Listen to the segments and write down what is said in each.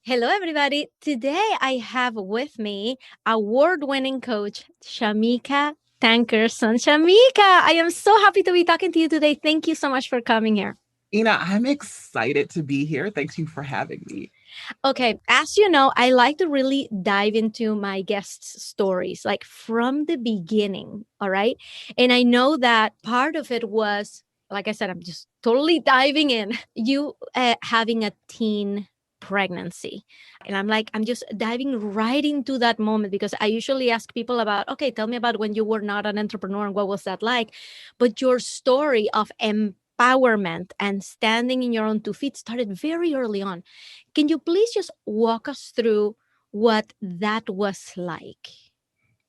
Hello, everybody. Today I have with me award-winning coach, Shameca Tankerson. Shameca, I am so happy to be talking to you today. Thank you so much for coming here. I'm excited to be here. Thank you for having me. Okay, as you know, I like to really dive into my guests' stories, like from the beginning. All right. And I know that part of it was, like I said, I'm just totally diving in. You having a teen pregnancy. And I'm just diving right into that moment because I usually ask people about, okay, tell me about when you were not an entrepreneur and what was that like? But your story of empowerment and standing in your own 2 feet started very early on. Can you please just walk us through what that was like?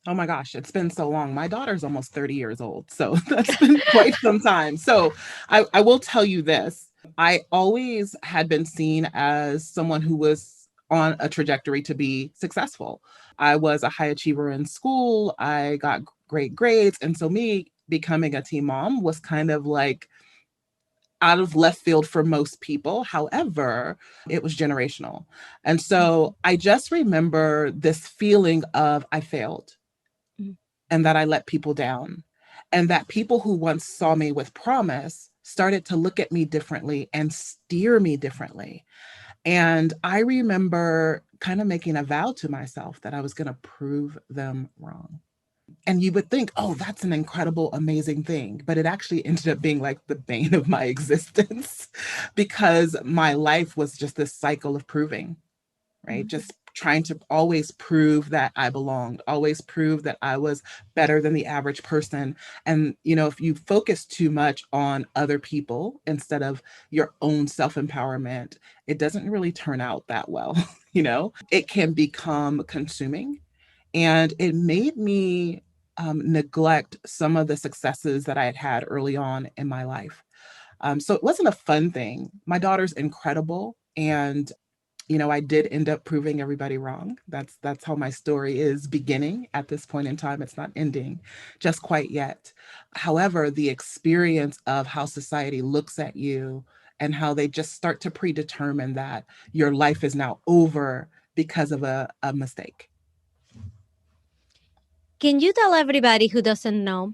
Oh my gosh, it's been so long. My daughter's almost 30 years old. So that's been quite some time. So I will tell you this. I always had been seen as someone who was on a trajectory to be successful. I was a high achiever in school. I got great grades. And so me becoming a teen mom was kind of like out of left field for most people. However, it was generational. And so I just remember this feeling of I failed Mm. and that I let people down. And that people who once saw me with promise started to look at me differently and steer me differently. And I remember kind of making a vow to myself that I was going to prove them wrong. And you would think, oh, that's an incredible, amazing thing. But it actually ended up being like the bane of my existence because my life was just this cycle of proving, right? Mhm. Just trying to always prove that I belonged, always prove that I was better than the average person. And, if you focus too much on other people instead of your own self empowerment, it doesn't really turn out that well. It can become consuming and it made me neglect some of the successes that I had had early on in my life. So it wasn't a fun thing. My daughter's incredible, and I did end up proving everybody wrong. That's how my story is beginning at this point in time. It's not ending just quite yet. However, the experience of how society looks at you and how they just start to predetermine that your life is now over because of a mistake. Can you tell everybody who doesn't know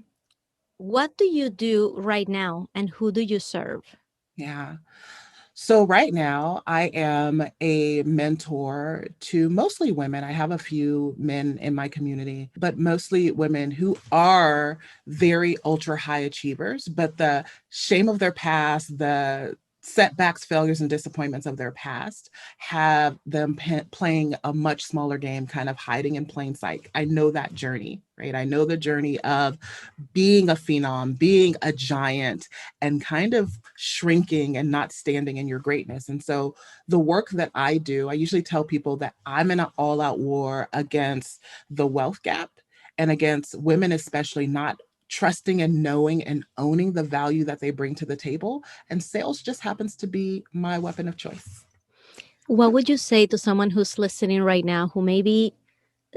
what do you do right now and who do you serve? Yeah. So right now, I am a mentor to mostly women. I have a few men in my community, but mostly women who are very ultra high achievers, but the shame of their past, the setbacks, failures, and disappointments of their past have them playing a much smaller game, kind of hiding in plain sight. I know that journey, right? I know the journey of being a phenom, being a giant, and kind of shrinking and not standing in your greatness. And so the work that I do, I usually tell people that I'm in an all out war against the wealth gap and against women, especially not trusting and knowing and owning the value that they bring to the table. And sales just happens to be my weapon of choice. What would you say to someone who's listening right now who may be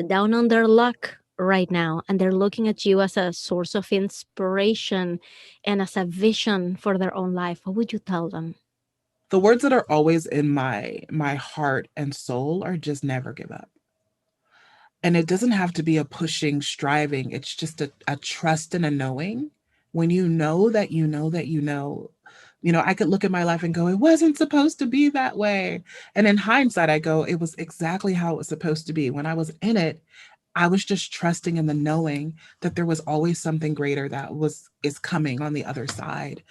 down on their luck right now and they're looking at you as a source of inspiration and as a vision for their own life? What would you tell them? The words that are always in my heart and soul are just never give up. And it doesn't have to be a pushing, striving. It's just a trust and a knowing. When you know that you know that you know, I could look at my life and go, it wasn't supposed to be that way. And in hindsight, I go, it was exactly how it was supposed to be. When I was in it, I was just trusting in the knowing that there was always something greater that is coming on the other side.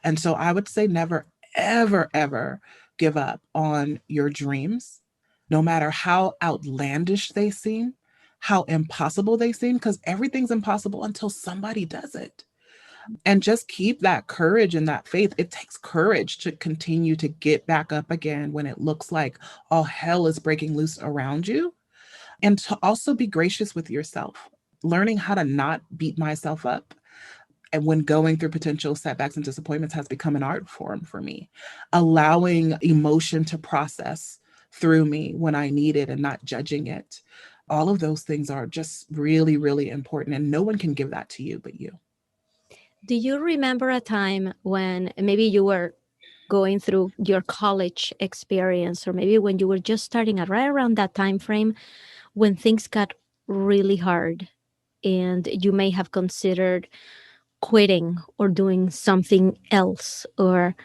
And so I would say never, ever, ever give up on your dreams, no matter how outlandish they seem, how impossible they seem, because everything's impossible until somebody does it. And just keep that courage and that faith. It takes courage to continue to get back up again when it looks like all hell is breaking loose around you, and to also be gracious with yourself, learning how to not beat myself up. And when going through potential setbacks and disappointments has become an art form for me, allowing emotion to process through me when I need it and not judging it. All of those things are just really, really important. And no one can give that to you but you. Do you remember a time when maybe you were going through your college experience, or maybe when you were just starting out, right around that time frame when things got really hard and you may have considered quitting or doing something else? Or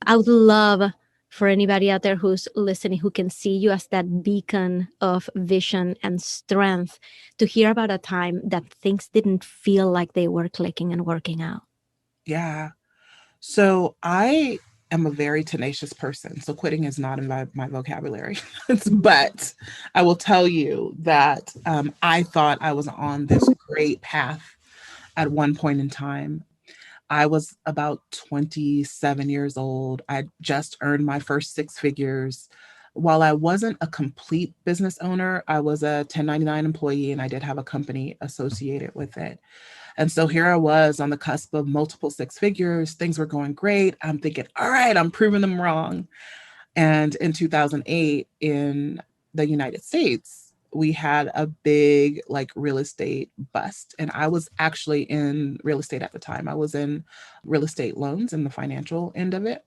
I would love for anybody out there who's listening who can see you as that beacon of vision and strength to hear about a time that things didn't feel like they were clicking and working out. Yeah. So I am a very tenacious person. So quitting is not in my vocabulary. But I will tell you that I thought I was on this great path at one point in time. I was about 27 years old. I just earned my first six figures. While I wasn't a complete business owner, I was a 1099 employee and I did have a company associated with it. And so here I was on the cusp of multiple six figures. Things were going great. I'm thinking, all right, I'm proving them wrong. And in 2008, in the United States, we had a big like real estate bust. And I was actually in real estate at the time. I was in real estate loans in the financial end of it.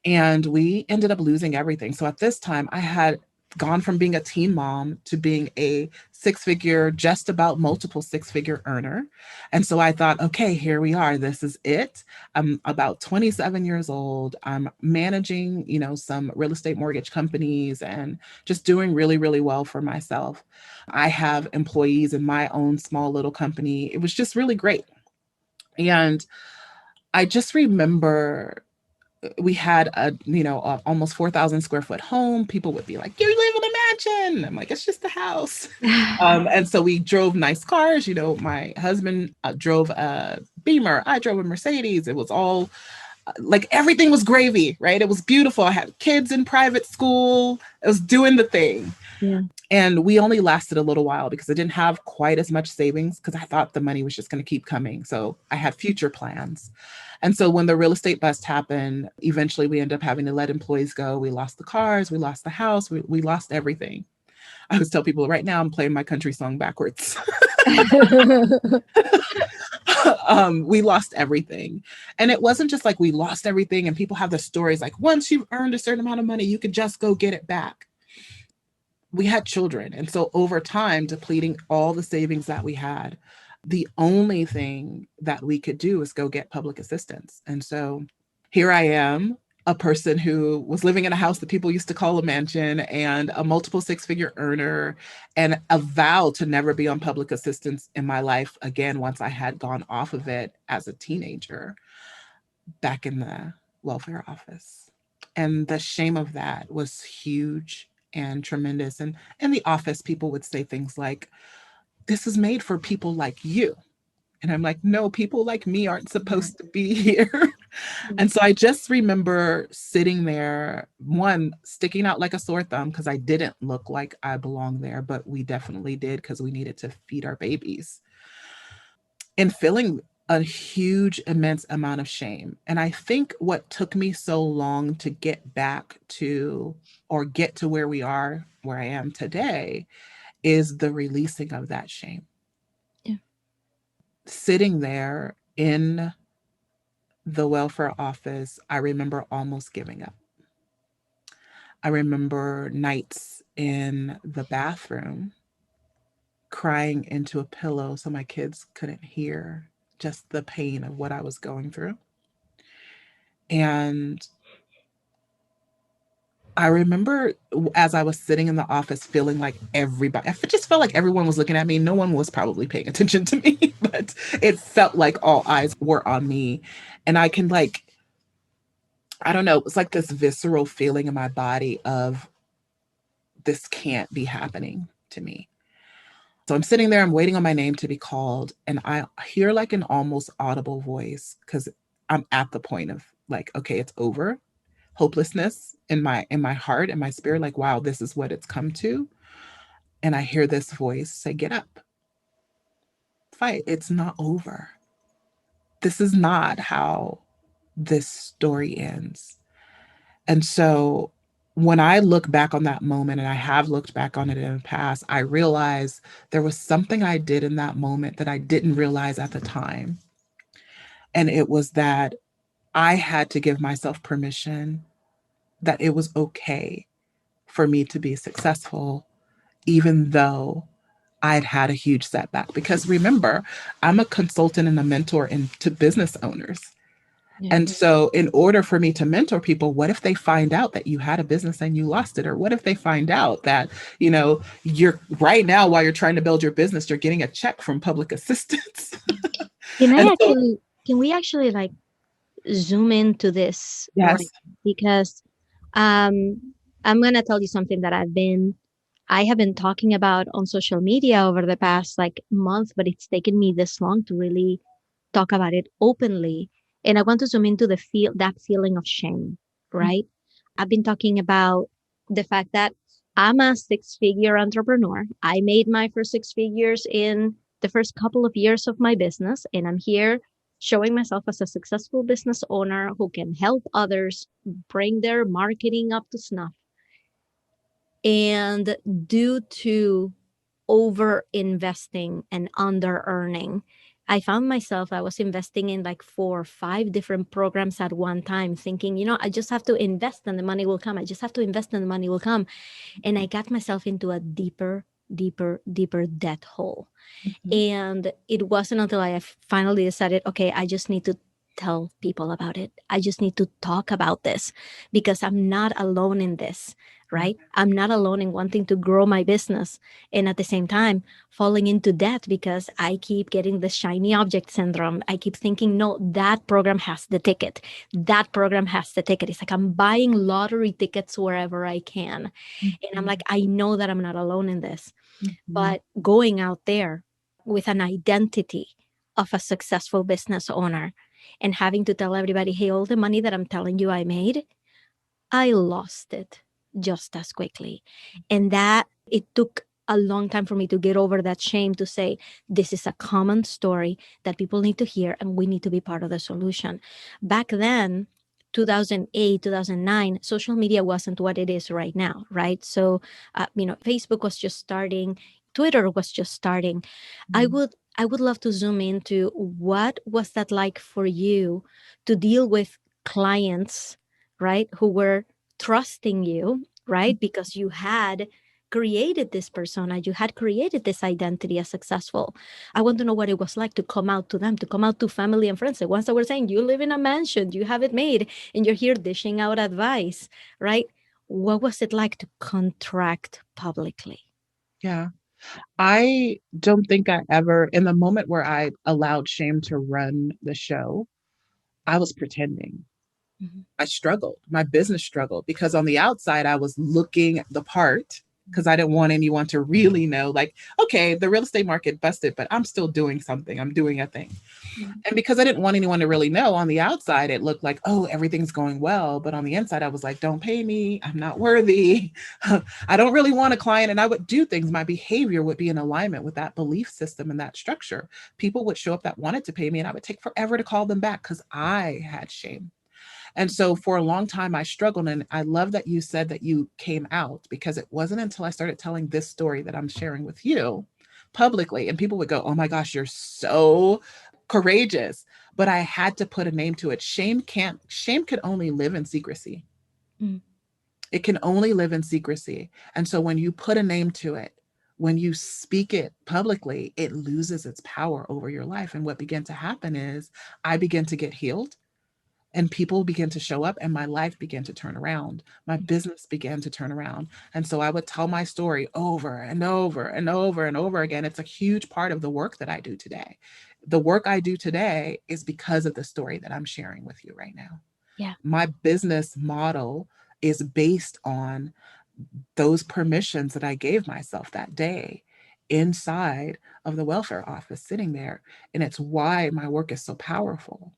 And we ended up losing everything. So at this time, I had gone from being a teen mom to being a six figure, just about multiple six figure earner. And so I thought, okay, here we are. This is it. I'm about 27 years old. I'm managing, some real estate mortgage companies and just doing really, really well for myself. I have employees in my own small little company. It was just really great. And I just remember we had a almost 4,000 square foot home. People would be like, you live in a mansion. I'm like, it's just a house. And so we drove nice cars. My husband drove a Beamer. I drove a Mercedes. It was all like everything was gravy, right? It was beautiful. I had kids in private school. I was doing the thing. Yeah. And we only lasted a little while because I didn't have quite as much savings because I thought the money was just going to keep coming. So I had future plans. And so when the real estate bust happened, eventually we ended up having to let employees go. We lost the cars, we lost the house, we lost everything. I always tell people right now I'm playing my country song backwards. We lost everything. And it wasn't just like we lost everything and people have the stories like once you've earned a certain amount of money, you could just go get it back. We had children. And so over time, depleting all the savings that we had, the only thing that we could do is go get public assistance. And so here I am, a person who was living in a house that people used to call a mansion and a multiple six figure earner and a vow to never be on public assistance in my life again once I had gone off of it as a teenager back in the welfare office. And the shame of that was huge and tremendous. And in the office, people would say things like, this is made for people like you. And I'm like, no, people like me aren't supposed to be here. And so I just remember sitting there, one, sticking out like a sore thumb because I didn't look like I belonged there, but we definitely did because we needed to feed our babies. And feeling a huge, immense amount of shame. And I think what took me so long to get back to or get to where we are, where I am today, is the releasing of that shame. Yeah. Sitting there in the welfare office, I remember almost giving up. I remember nights in the bathroom crying into a pillow so my kids couldn't hear just the pain of what I was going through. And I remember as I was sitting in the office feeling like everybody, I just felt like everyone was looking at me. No one was probably paying attention to me, but it felt like all eyes were on me. And I can like, I don't know, it was like this visceral feeling in my body of this can't be happening to me. So I'm sitting there, I'm waiting on my name to be called, and I hear like an almost audible voice because I'm at the point of like, okay, it's over. Hopelessness in my heart and my spirit, like, wow, this is what it's come to. And I hear this voice say, get up, fight. It's not over. This is not how this story ends. And so when I look back on that moment, and I have looked back on it in the past, I realize there was something I did in that moment that I didn't realize at the time. And it was that I had to give myself permission that it was okay for me to be successful, even though I'd had a huge setback. Because remember, I'm a consultant and a mentor to business owners. Yeah. And so, in order for me to mentor people, what if they find out that you had a business and you lost it? Or what if they find out that, you're right now, while you're trying to build your business, you're getting a check from public assistance? Can And I so, actually, can we actually like zoom into this right? yes. Because I'm gonna tell you something that I have been talking about on social media over the past like month, but it's taken me this long to really talk about it openly. And I want to zoom into that feeling of shame, right? I've been talking about the fact that I'm a six-figure entrepreneur. I made my first six figures in the first couple of years of my business, and I'm here showing myself as a successful business owner who can help others bring their marketing up to snuff. And due to over investing and under earning, I found myself, I was investing in like four or five different programs at one time, thinking, I just have to invest and the money will come. I just have to invest and the money will come. And I got myself into a deeper, deeper, deeper debt hole. Mhm. And it wasn't until I finally decided, okay, I just need to tell people about it. I just need to talk about this because I'm not alone in this, Yeah. right? I'm not alone in wanting to grow my business and at the same time falling into debt because I keep getting the shiny object syndrome. I keep thinking, no, that program has the ticket. That program has the ticket. It's like I'm buying lottery tickets wherever I can. And I'm like, Mhm. I know that I'm not alone in this. Mhm. But going out there with an identity of a successful business owner and having to tell everybody, hey, all the money that I'm telling you I made, I lost it just as quickly. And that it took a long time for me to get over that shame to say, this is a common story that people need to hear and we need to be part of the solution. Back then, 2008, 2009, social media wasn't what it is right now, right? So, Facebook was just starting, Twitter was just starting. I Mhm. would I would love to zoom into what was that like for you to deal with clients, right, who were trusting you, right, because you had created this persona, you had created this identity as successful. I want to know what it was like to come out to them, to come out to family and friends, the ones that were saying, you live in a mansion, you have it made, and you're here dishing out advice, right? What was it like to contract publicly? Yeah. I don't think I ever, in the moment where I allowed shame to run the show, I was pretending. Mhm. I struggled. My business struggled because on the outside, I was looking the part because I didn't want anyone to really know, like, okay, the real estate market busted, but I'm still doing something. I'm doing a thing. Mhm. And because I didn't want anyone to really know, on the outside, it looked like, oh, everything's going well. But on the inside, I was like, don't pay me. I'm not worthy. I don't really want a client. And I would do things. My behavior would be in alignment with that belief system and that structure. People would show up that wanted to pay me, and I would take forever to call them back because I had shame. And so for a long time, I struggled. And I love that you said that you came out, because it wasn't until I started telling this story that I'm sharing with you publicly. And people would go, oh my gosh, you're so courageous. But I had to put a name to it. Shame can only live in secrecy. Mhm. It can only live in secrecy. And so when you put a name to it, when you speak it publicly, it loses its power over your life. And what began to happen is I began to get healed, and people began to show up, and my life began to turn around. My business began to turn around. And so I would tell my story over and over and over and over again. It's a huge part of the work that I do today. The work I do today is because of the story that I'm sharing with you right now. Yeah. My business model is based on those permissions that I gave myself that day inside of the welfare office sitting there. And it's why my work is so powerful.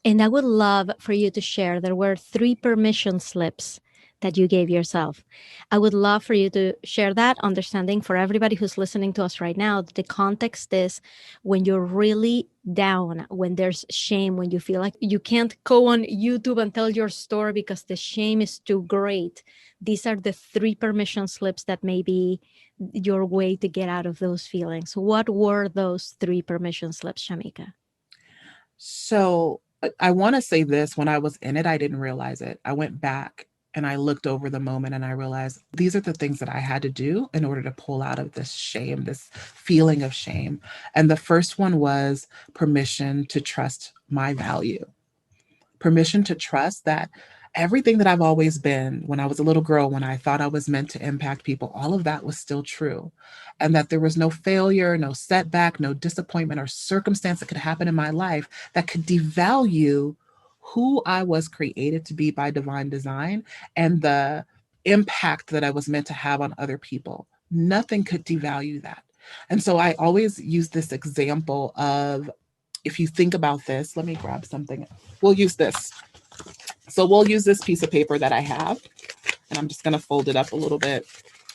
And I would love for you to share. There were three permission slips that you gave yourself. I would love for you to share that understanding for everybody who's listening to us right now. The context is when you're really down, when there's shame, when you feel like you can't go on YouTube and tell your story because the shame is too great. These are the three permission slips that may be your way to get out of those feelings. What were those three permission slips, Shameca? So I want to say this, when I was in it, I didn't realize it. I went back and I looked over the moment and I realized these are the things that I had to do in order to pull out of this shame, this feeling of shame. And the first one was permission to trust my value, permission to trust that everything that I've always been, when I was a little girl, when I thought I was meant to impact people, all of that was still true. And that there was no failure, no setback, no disappointment or circumstance that could happen in my life that could devalue who I was created to be by divine design and the impact that I was meant to have on other people. Nothing could devalue that. And so I always use this example of, if you think about this, let me grab something. We'll use this. So we'll use this piece of paper that I have, and I'm just going to fold it up a little bit.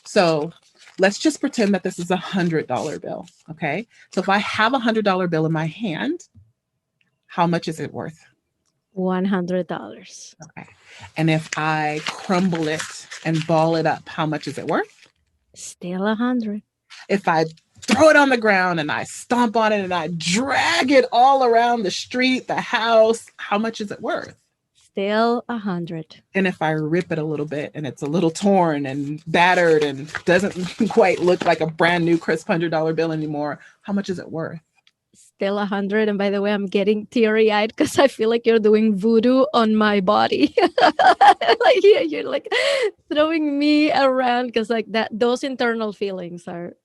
So let's just pretend that this is $100 bill. Okay. So if I have $100 bill in my hand, how much is it worth? $100. Okay. And if I crumble it and ball it up, how much is it worth? Still 100. If I throw it on the ground and I stomp on it and I drag it all around the street, the house, how much is it worth? Still 100. And if I rip it a little bit and it's a little torn and battered and doesn't quite look like a brand new crisp $100 bill anymore, how much is it worth? Still 100. And by the way, I'm getting teary eyed because I feel like you're doing voodoo on my body. Like you're like throwing me around because like that, those internal feelings are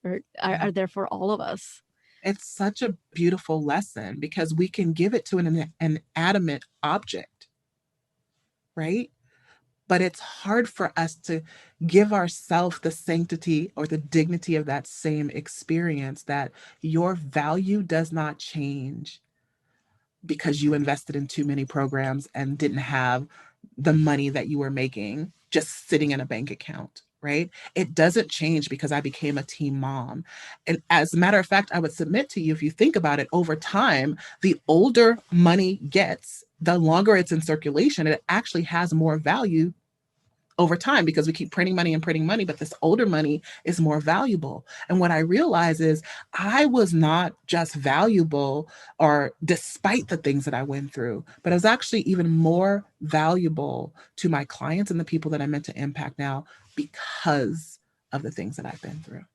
there for all of us. It's such a beautiful lesson because we can give it to an inanimate object, right? But it's hard for us to give ourselves the sanctity or the dignity of that same experience, that your value does not change because you invested in too many programs and didn't have the money that you were making just sitting in a bank account, right? It doesn't change because I became a teen mom. And as a matter of fact, I would submit to you, if you think about it, over time, the older money gets, the longer it's in circulation, it actually has more value over time because we keep printing money, but this older money is more valuable. And what I realize is I was not just valuable or despite the things that I went through, but I was actually even more valuable to my clients and the people that I meant to impact now because of the things that I've been through.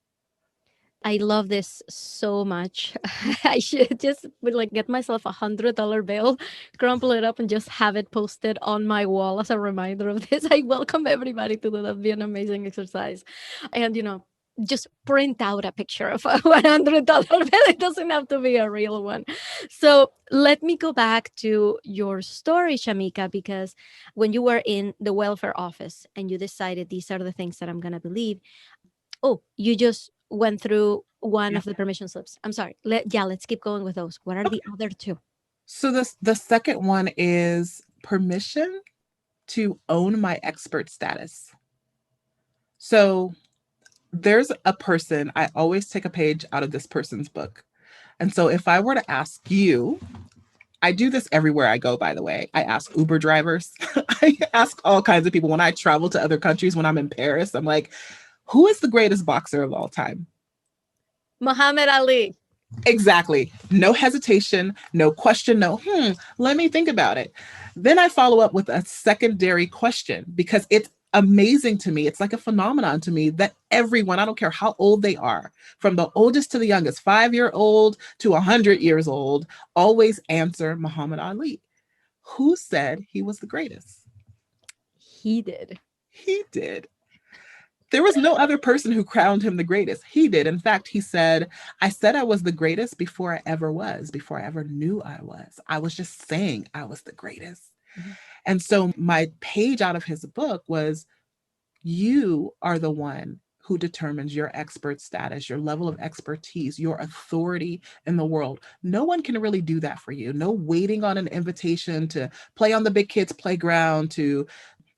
I love this so much. I should just like get myself $100 bill, crumple it up, and just have it posted on my wall as a reminder of this. I welcome everybody to do that. Be an amazing exercise, and just print out a picture of a $100 bill. It doesn't have to be a real one. So let me go back to your story, Shameca, because when you were in the welfare office and you decided these are the things that I'm gonna believe. Oh, you just went through one Yeah. of the permission slips. I'm sorry. Let's keep going with those. What are the other two? So the second one is permission to own my expert status. So there's a person, I always take a page out of this person's book. And so if I were to ask you, I do this everywhere I go, by the way. I ask Uber drivers, I ask all kinds of people when I travel to other countries, when I'm in Paris, I'm like, who is the greatest boxer of all time? Muhammad Ali. Exactly. No hesitation, no question, no, let me think about it. Then I follow up with a secondary question because it's amazing to me. It's like a phenomenon to me that everyone, I don't care how old they are, from the oldest to the youngest, 5-year old to 100 years old, always answer Muhammad Ali. Who said he was the greatest? He did. He did. There was no other person who crowned him the greatest. He did. In fact, he said, I said I was the greatest before I ever was, before I ever knew I was. I was just saying I was the greatest. Mhm. And so my page out of his book was, you are the one who determines your expert status, your level of expertise, your authority in the world. No one can really do that for you. No waiting on an invitation to play on the big kids' playground, to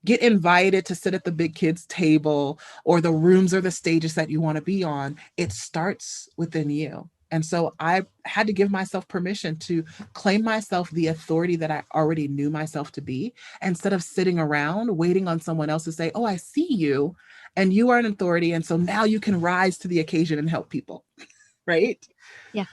get invited to sit at the big kids table or the rooms or the stages that you want to be on. It starts within you. And so I had to give myself permission to claim myself the authority that I already knew myself to be, instead of sitting around waiting on someone else to say, oh, I see you and you are an authority. And so now you can rise to the occasion and help people. Right. Yeah.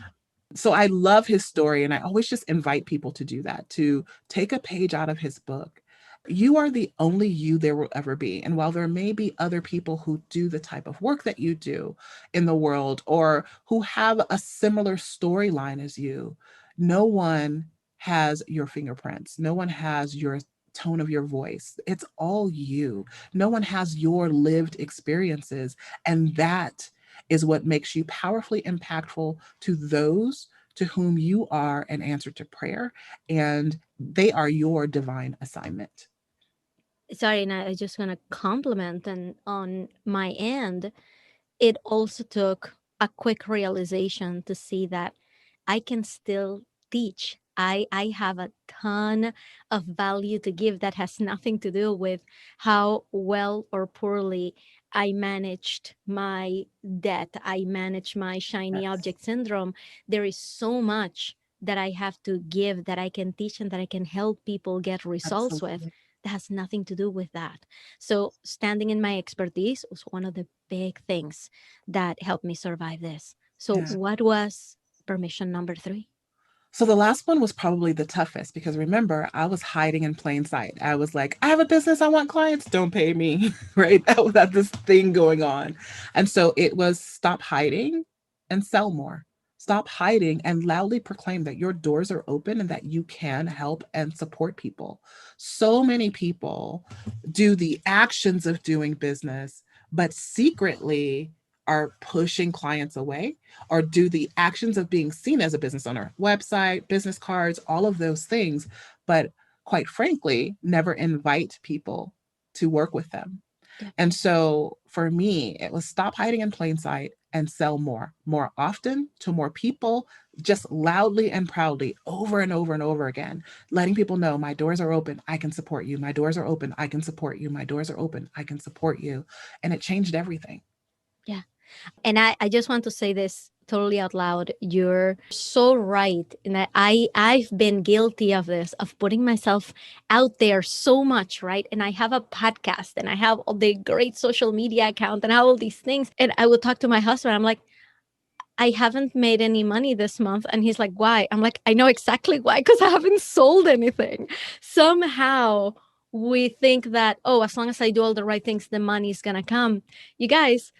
So I love his story, and I always just invite people to do that, to take a page out of his book. You are the only you there will ever be. And while there may be other people who do the type of work that you do in the world or who have a similar storyline as you, no one has your fingerprints. No one has your tone of your voice. It's all you. No one has your lived experiences. And that is what makes you powerfully impactful to those to whom you are an answer to prayer, and they are your divine assignment. Sorry, and I just want to compliment and on my end, it also took a quick realization to see that I can still teach. I have a ton of value to give that has nothing to do with how well or poorly I managed my debt. I managed my shiny Yes, object syndrome. There is so much that I have to give that I can teach and that I can help people get results with absolutely. that has nothing to do with that. So, standing in my expertise was one of the big things that helped me survive this. So, Yeah. what was permission number three? So the last one was probably the toughest because remember, I was hiding in plain sight. I was like, I have a business, I want clients, don't pay me, right? That was that this thing going on. And so it was stop hiding and sell more. Stop hiding and loudly proclaim that your doors are open and that you can help and support people. So many people do the actions of doing business, but secretly are pushing clients away or do the actions of being seen as a business owner, website, business cards, all of those things, but quite frankly, never invite people to work with them. Yeah. And so for me, it was stop hiding in plain sight and sell more often to more people, just loudly and proudly over and over and over again, letting people know my doors are open. I can support you. My doors are open. I can support you. My doors are open. I can support you. And it changed everything. Yeah. And I just want to say this totally out loud. You're so right in that I've been guilty of this, of putting myself out there so much, right? And I have a podcast and I have all the great social media account and I have all these things. And I would talk to my husband. I'm like, I haven't made any money this month. And he's like, why? I'm like, I know exactly why, because I haven't sold anything. Somehow we think that, oh, as long as I do all the right things, the money's going to come. You guys,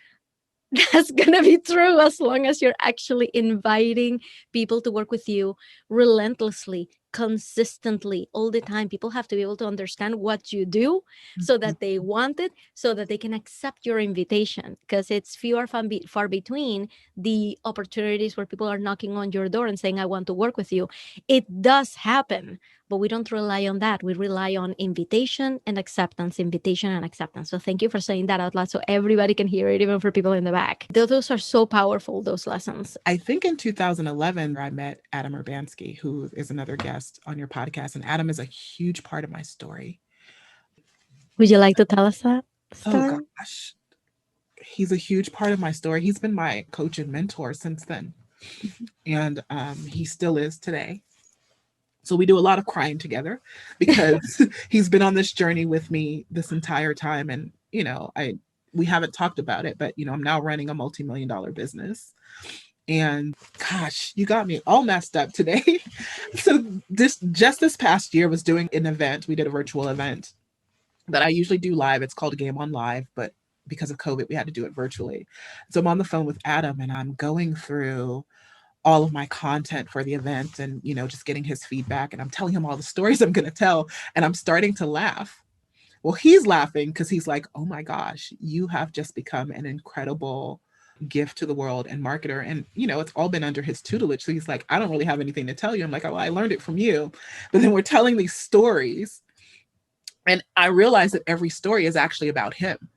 that's going to be true as long as you're actually inviting people to work with you relentlessly, consistently, all the time. People have to be able to understand what you do so Mhm. that they want it, so that they can accept your invitation. Because it's few or far between the opportunities where people are knocking on your door and saying, I want to work with you. It does happen, but we don't rely on that. We rely on invitation and acceptance, invitation and acceptance. So thank you for saying that out loud so everybody can hear it, even for people in the back. Those are so powerful, those lessons. I think in 2011, I met Adam Urbanski, who is another guest on your podcast. And Adam is a huge part of my story. Would you like to tell us that Oh story? gosh, he's a huge part of my story. He's been my coach and mentor since then. Mhm. And he still is today. So we do a lot of crying together because he's been on this journey with me this entire time. And, we haven't talked about it, but, I'm now running a multi-million-dollar business. And gosh, you got me all messed up today. So this past year was doing an event. We did a virtual event that I usually do live. It's called Game on Live, but because of COVID, we had to do it virtually. So I'm on the phone with Adam and I'm going through all of my content for the event and, just getting his feedback. And I'm telling him all the stories I'm going to tell. And I'm starting to laugh. Well, he's laughing because he's like, oh my gosh, you have just become an incredible gift to the world and marketer. And, it's all been under his tutelage. So he's like, I don't really have anything to tell you. I'm like, oh, I learned it from you. But then we're telling these stories. And I realized that every story is actually about him.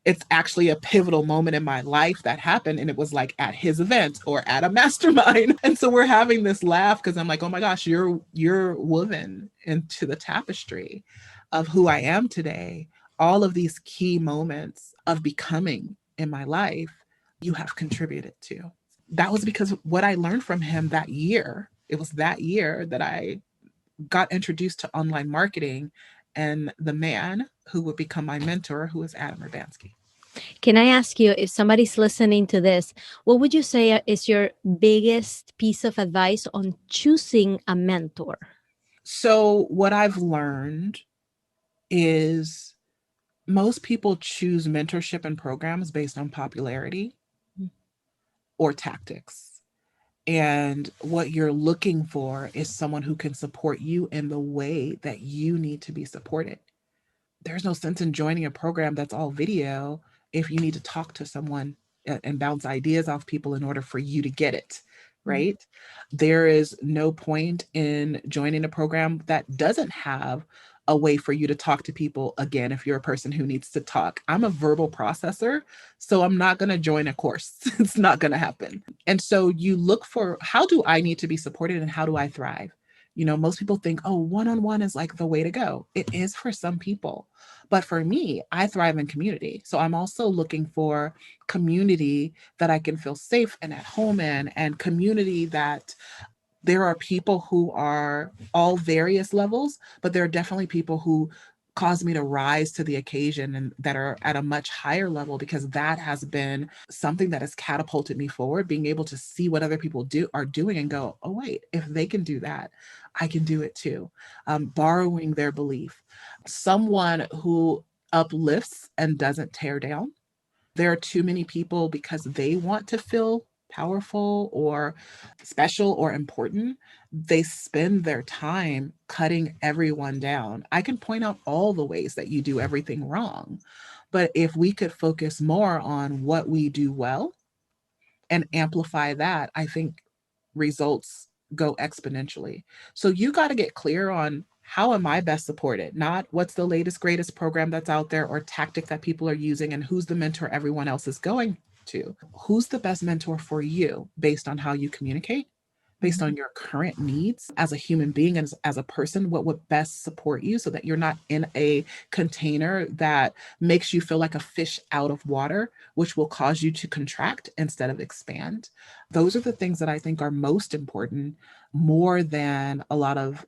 It's actually a pivotal moment in my life that happened. And it was like at his event or at a mastermind. And so we're having this laugh because I'm like, oh my gosh, you're woven into the tapestry of who I am today. All of these key moments of becoming in my life, you have contributed to. That was because what I learned from him that year. It was that year that I got introduced to online marketing and the man who would become my mentor, who is Adam Urbanski. Can I ask you, if somebody's listening to this, what would you say is your biggest piece of advice on choosing a mentor? So, what I've learned is most people choose mentorship and programs based on popularity or tactics. And what you're looking for is someone who can support you in the way that you need to be supported. There's no sense in joining a program that's all video if you need to talk to someone and bounce ideas off people in order for you to get it, Mm. right? There is no point in joining a program that doesn't have a way for you to talk to people again if you're a person who needs to talk. I'm a verbal processor, so I'm not going to join a course. It's not going to happen. And so you look for, how do I need to be supported and how do I thrive? Most people think, oh, one on one is like the way to go. It is for some people. But for me, I thrive in community. So I'm also looking for community that I can feel safe and at home in, and community that there are people who are all various levels, but there are definitely people who cause me to rise to the occasion and that are at a much higher level, because that has been something that has catapulted me forward, being able to see what other people are doing and go, oh wait, if they can do that, I can do it too. Borrowing their belief, someone who uplifts and doesn't tear down. There are too many people, because they want to feel powerful or special or important, they spend their time cutting everyone down. I can point out all the ways that you do everything wrong. But if we could focus more on what we do well and amplify that, I think results go exponentially. So you got to get clear on, how am I best supported? Not what's the latest, greatest program that's out there or tactic that people are using and who's the mentor everyone else is going to. Who's the best mentor for you based on how you communicate, based Mhm. on your current needs as a human being and as a person, what would best support you so that you're not in a container that makes you feel like a fish out of water, which will cause you to contract instead of expand. Those are the things that I think are most important, more than a lot of,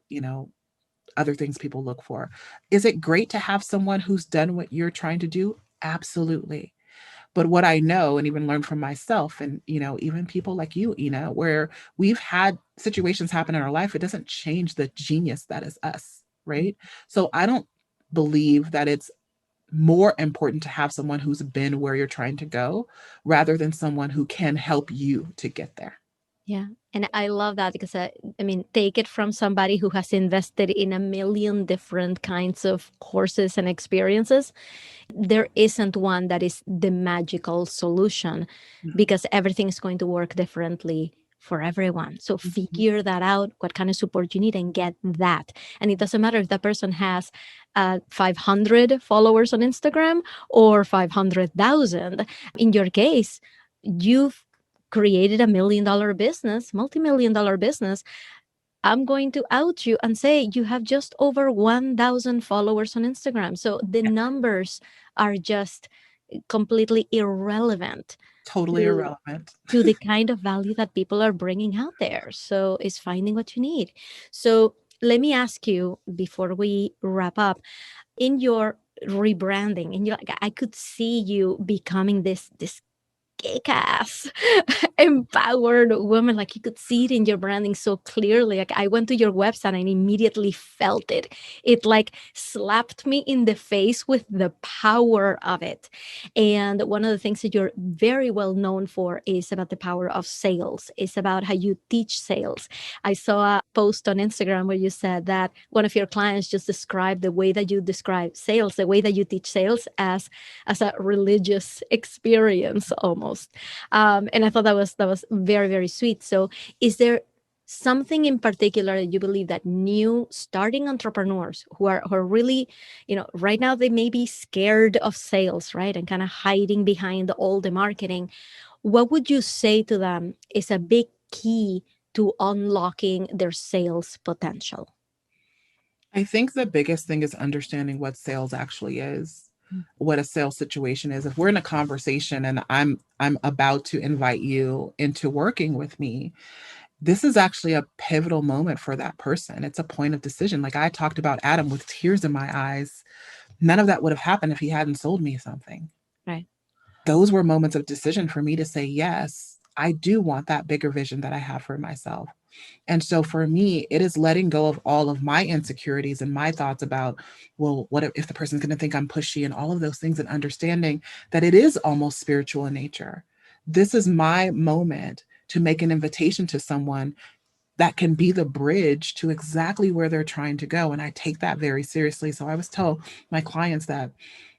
other things people look for. Is it great to have someone who's done what you're trying to do? Absolutely. But what I know and even learned from myself and, even people like you, where we've had situations happen in our life, it doesn't change the genius that is us, right? So I don't believe that it's more important to have someone who's been where you're trying to go rather than someone who can help you to get there. Yeah. And I love that because I mean, take it from somebody who has invested in a million different kinds of courses and experiences. There isn't one that is the magical solution No. because everything is going to work differently for everyone. So Mhm. figure that out, what kind of support you need, and get that. And it doesn't matter if that person has 500 followers on Instagram or 500,000. In your case, you've created $1 million business, multi-million-dollar business. I'm going to out you and say you have just over 1,000 followers on Instagram. So the Yeah, numbers are just completely irrelevant totally to irrelevant. to the kind of value that people are bringing out there. So it's finding what you need. So let me ask you before we wrap up, in your rebranding, and you like, I could see you becoming this kick-ass empowered woman. Like you could see it in your branding so clearly. Like I went to your website and immediately felt it like slapped me in the face with the power of it. And one of the things that you're very well known for is about the power of sales. It's about how you teach sales. I saw a post on Instagram where you said that one of your clients just described the way that you describe sales, the way that you teach sales, as a religious experience almost. And I thought that was very, very sweet. So is there something in particular that you believe that new starting entrepreneurs who are really, right now they may be scared of sales, right, and kind of hiding behind all the marketing, what would you say to them is a big key to unlocking their sales potential? I think the biggest thing is understanding what sales actually is, what a sales situation is. If we're in a conversation and I'm about to invite you into working with me, this is actually a pivotal moment for that person. It's a point of decision. Like I talked about Adam with tears in my eyes. None of that would have happened if he hadn't sold me something. Right. those were moments of decision for me to say, yes, I do want that bigger vision that I have for myself. And so for me, it is letting go of all of my insecurities and my thoughts about, well, what if the person's going to think I'm pushy and all of those things, and understanding that it is almost spiritual in nature. This is my moment to make an invitation to someone that can be the bridge to exactly where they're trying to go. And I take that very seriously. So I always tell my clients that,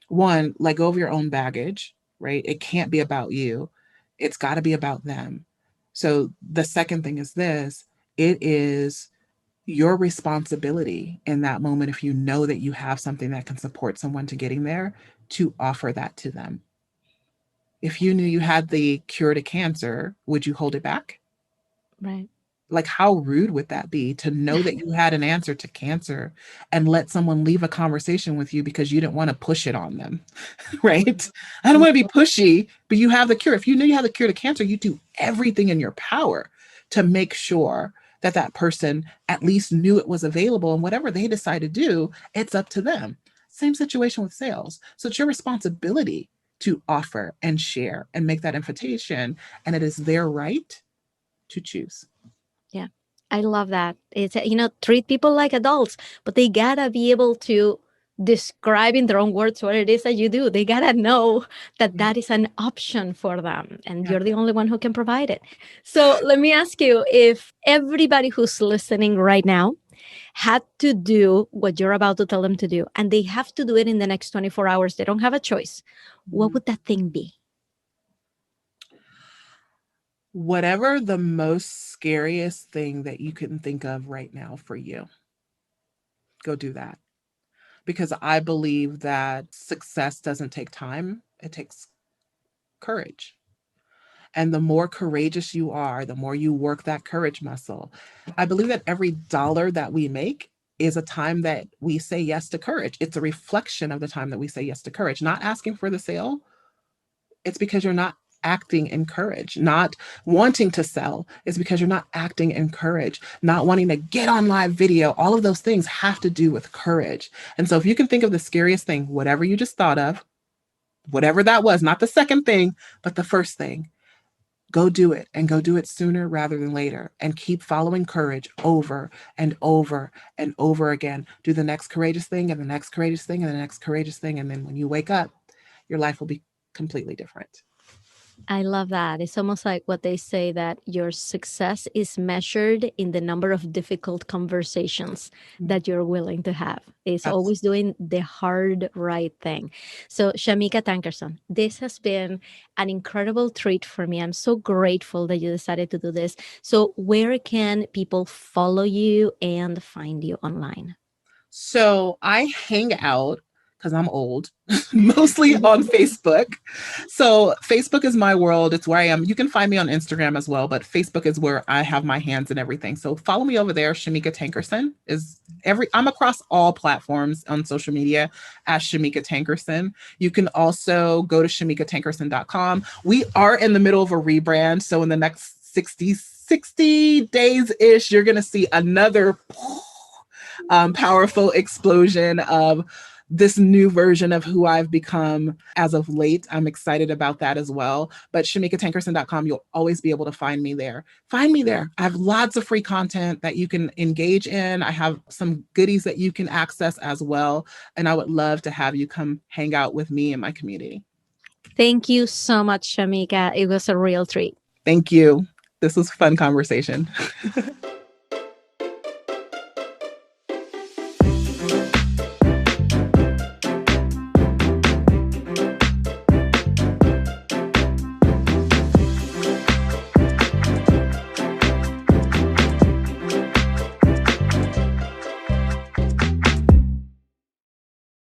one, let go of your own baggage, right? It can't be about you, it's got to be about them. So the second thing is this: it is your responsibility in that moment, if you know that you have something that can support someone to getting there, to offer that to them. If you knew you had the cure to cancer, would you hold it back? Right. Like, how rude would that be to know that you had an answer to cancer and let someone leave a conversation with you because you didn't want to push it on them? Right? I don't want to be pushy, but you have the cure. If you know you have the cure to cancer, you do everything in your power to make sure that that person at least knew it was available, and whatever they decide to do, it's up to them. Same situation with sales. So it's your responsibility to offer and share and make that invitation, and it is their right to choose. Yeah. I love that. It's, treat people like adults, but they gotta be able to describe in their own words what it is that you do. They gotta know that Yeah. that is an option for them, and Yeah. you're the only one who can provide it. So let me ask you, if everybody who's listening right now had to do what you're about to tell them to do, and they have to do it in the next 24 hours, they don't have a choice, what would that thing be? Whatever the most scariest thing that you can think of right now for you, go do that. Because I believe that success doesn't take time, it takes courage. And the more courageous you are, the more you work that courage muscle. I believe that every dollar that we make is a time that we say yes to courage. It's a reflection of the time that we say yes to courage. Not asking for the sale, it's because you're not acting in courage. Not wanting to sell is because you're not acting in courage. Not wanting to get on live video, all of those things have to do with courage. And so if you can think of the scariest thing, whatever you just thought of, whatever that was, not the second thing, but the first thing, go do it, and go do it sooner rather than later, and keep following courage over and over and over again. Do the next courageous thing and the next courageous thing and the next courageous thing. And then when you wake up, your life will be completely different. I love that. It's almost like what they say, that your success is measured in the number of difficult conversations that you're willing to have. It's Absolutely. always doing the hard, right thing. So, Shameca Tankerson, this has been an incredible treat for me. I'm so grateful that you decided to do this. So, where can people follow you and find you online? So I hang out, because I'm old, mostly on Facebook. So Facebook is my world. It's where I am. You can find me on Instagram as well, but Facebook is where I have my hands and everything. So follow me over there. Shameca Tankerson is I'm across all platforms on social media as Shameca Tankerson. You can also go to shamecatankerson.com. We are in the middle of a rebrand. So in the next 60 days ish, you're going to see another powerful explosion of this new version of who I've become as of late. I'm excited about that as well. But shamecatankerson.com, you'll always be able to find me there. Find me there. I have lots of free content that you can engage in. I have some goodies that you can access as well. And I would love to have you come hang out with me and my community. Thank you so much, Shameca. It was a real treat. Thank you. This was a fun conversation.